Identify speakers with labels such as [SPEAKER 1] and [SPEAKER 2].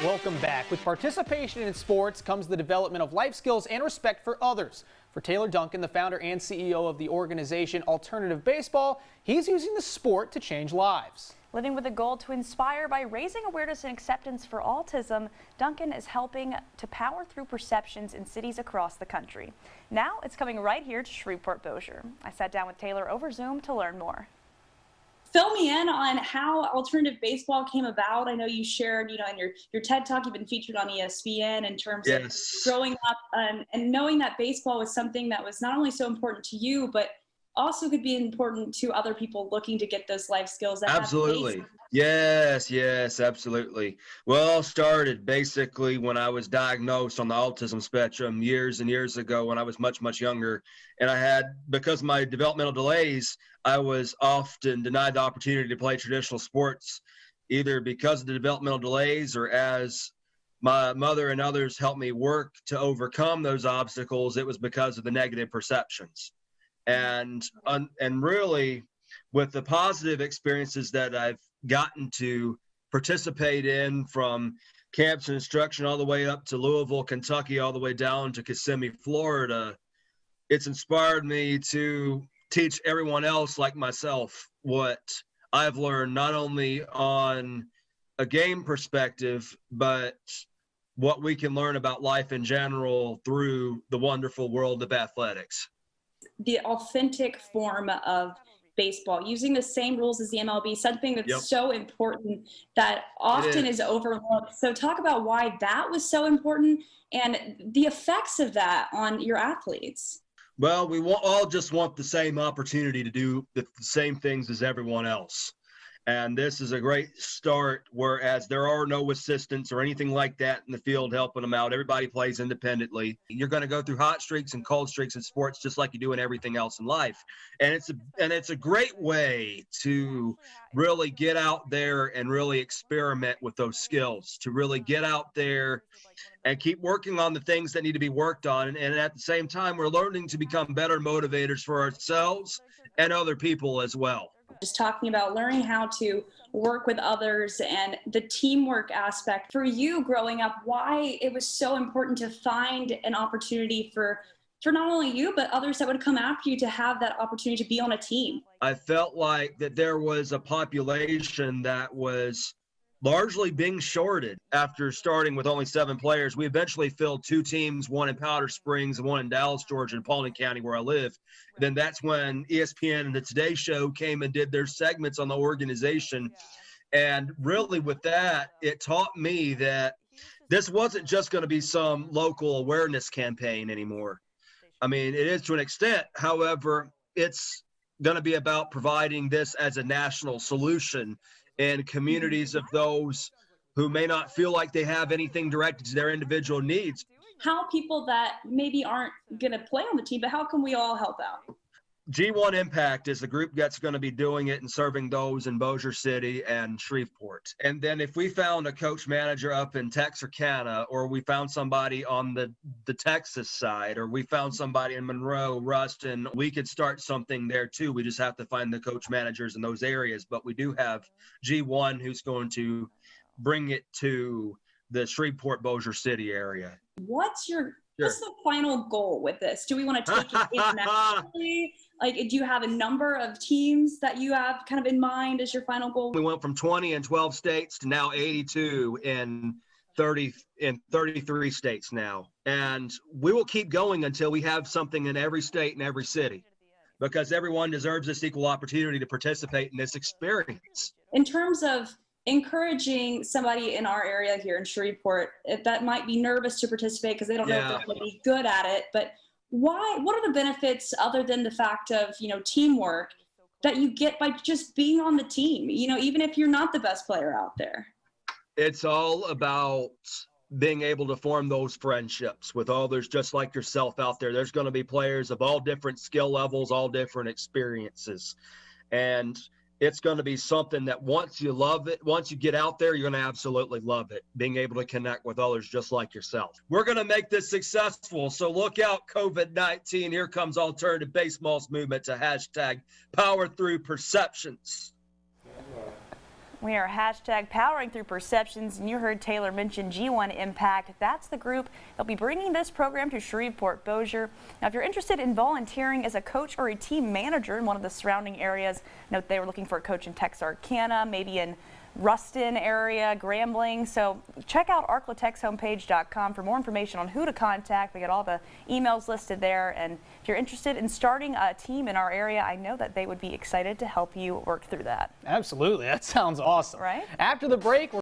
[SPEAKER 1] Welcome back. With participation in sports comes the development of life skills and respect for others. For Taylor Duncan, the founder and CEO of the organization Alternative Baseball, he's using the sport to change lives.
[SPEAKER 2] Living with a goal to inspire by raising awareness and acceptance for autism, Duncan is helping to power through perceptions in cities across the country. Now it's coming right here to Shreveport-Bossier. I sat down with Taylor over Zoom to learn more.
[SPEAKER 3] Fill me in on how Alternative Baseball came about. I know you shared, in your TED Talk, you've been featured on ESPN in terms of growing up and knowing that baseball was something that was not only so important to you, but also could be important to other people looking to get those life skills. That
[SPEAKER 4] absolutely. Yes, absolutely. Well, it all started basically when I was diagnosed on the autism spectrum years and years ago when I was much, much younger. And I had, because of my developmental delays, I was often denied the opportunity to play traditional sports, either because of the developmental delays or as my mother and others helped me work to overcome those obstacles, it was because of the negative perceptions. And really, with the positive experiences that I've gotten to participate in, from camps and instruction all the way up to Louisville, Kentucky, all the way down to Kissimmee, Florida, it's inspired me to teach everyone else like myself what I've learned, not only on a game perspective, but what we can learn about life in general through the wonderful world of athletics.
[SPEAKER 3] The authentic form of baseball, using the same rules as the MLB, something that's so important that often is overlooked. So talk about why that was so important and the effects of that on your athletes.
[SPEAKER 4] Well, we all just want the same opportunity to do the same things as everyone else. And this is a great start, whereas there are no assistants or anything like that in the field helping them out. Everybody plays independently. You're going to go through hot streaks and cold streaks in sports just like you do in everything else in life. And it's a great way to really get out there and really experiment with those skills, to really get out there and keep working on the things that need to be worked on. And at the same time, we're learning to become better motivators for ourselves and other people as well.
[SPEAKER 3] Just talking about learning how to work with others and the teamwork aspect. For you growing up, why it was so important to find an opportunity for not only you, but others that would come after you to have that opportunity to be on a team.
[SPEAKER 4] I felt like that there was a population that was largely being shorted. After starting with only 7 players, we eventually filled 2 teams, one in Powder Springs and one in Dallas, Georgia, and Paulding County, where I live. Then that's when ESPN and the Today Show came and did their segments on the organization. And really with that, it taught me that this wasn't just going to be some local awareness campaign anymore. I mean, it is to an extent. However, it's going to be about providing this as a national solution in communities of those who may not feel like they have anything directed to their individual needs.
[SPEAKER 3] How people that maybe aren't going to play on the team, but how can we all help out?
[SPEAKER 4] G1 Impact is the group that's going to be doing it and serving those in Bossier City and Shreveport. And then if we found a coach manager up in Texarkana, or we found somebody on the Texas side, or we found somebody in Monroe, Ruston, we could start something there too. We just have to find the coach managers in those areas. But we do have G1 who's going to bring it to the Shreveport-Bossier City area.
[SPEAKER 3] What's the final goal with this? Do we want to take it internationally? Like, do you have a number of teams that you have kind of in mind as your final goal?
[SPEAKER 4] We went from 20 in 12 states to now 82 in 33 states now. And we will keep going until we have something in every state and every city, because everyone deserves this equal opportunity to participate in this experience.
[SPEAKER 3] In terms of encouraging somebody in our area here in Shreveport that might be nervous to participate because they don't know if they're going to be good at it, but what are the benefits other than the fact of, teamwork that you get by just being on the team, even if you're not the best player out there?
[SPEAKER 4] It's all about being able to form those friendships with others just like yourself out there. There's going to be players of all different skill levels, all different experiences. And it's going to be something that once you love it, once you get out there, you're going to absolutely love it, being able to connect with others just like yourself. We're going to make this successful, so look out, COVID-19. Here comes Alternative Baseball's movement to #PowerThroughPerceptions.
[SPEAKER 2] We are hashtag powering through perceptions, and you heard Taylor mention G1 Impact. That's the group that'll be bringing this program to Shreveport-Bossier. Now, if you're interested in volunteering as a coach or a team manager in one of the surrounding areas, note they were looking for a coach in Texarkana, maybe in Ruston area, Grambling. So check out arclatexhomepage.com for more information on who to contact. We got all the emails listed there. And if you're interested in starting a team in our area, I know that they would be excited to help you work through that.
[SPEAKER 1] Absolutely. That sounds awesome.
[SPEAKER 2] Right?
[SPEAKER 1] After the break, we're